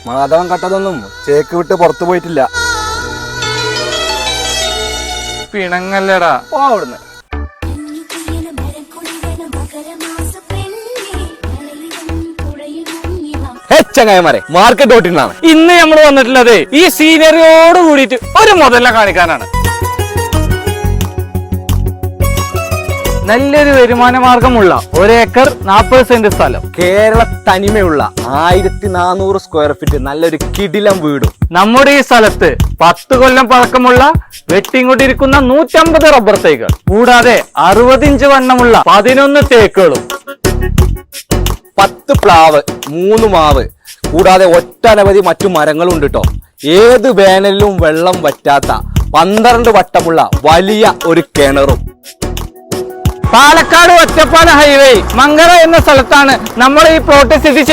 മാധവൻ കട്ടതൊന്നും ചേക്ക് വിട്ട് പുറത്തു പോയിട്ടില്ല. പിണങ്ങല്ലടാ അവിടുന്ന് ചങ്ങായിമാരെ മാർക്കറ്റ് ഓട്ടിനാണ് ഇന്ന് നമ്മൾ വന്നിട്ടുള്ളത് ഈ സീനറിയോട് കൂടിയിട്ട് ഒരു മുതല കാണിക്കാനാണ്. നല്ലൊരു വരുമാന മാർഗമുള്ള 1 ഏക്കർ 40 സെന്റ് സ്ഥലം, കേരള തനിമയുള്ള 1400 സ്ക്വയർ ഫീറ്റ് നല്ലൊരു കിടിലം വീടും. നമ്മുടെ ഈ സ്ഥലത്ത് 10 കൊല്ലം പഴക്കമുള്ള വെട്ടിക്കൊണ്ടിരിക്കുന്ന 150 റബ്ബർ തൈകൾ, കൂടാതെ 60 ഇഞ്ച് വണ്ണമുള്ള 11 തേക്കുകളും, 10 പ്ലാവ്, 3 മാവ്, കൂടാതെ ഒട്ടനവധി മറ്റു മരങ്ങളും ഉണ്ട് കേട്ടോ. ഏത് വേനലിലും വെള്ളം വറ്റാത്ത 12 വട്ടമുള്ള വലിയ ഒരു കിണറും. പാലക്കാട് ഒറ്റപ്പാലം ഹൈവേ മങ്കര എന്ന സ്ഥലത്താണ് നമ്മൾ ഈ പ്ലോട്ട് സ്ഥിതി ചെയ്യുന്നത്.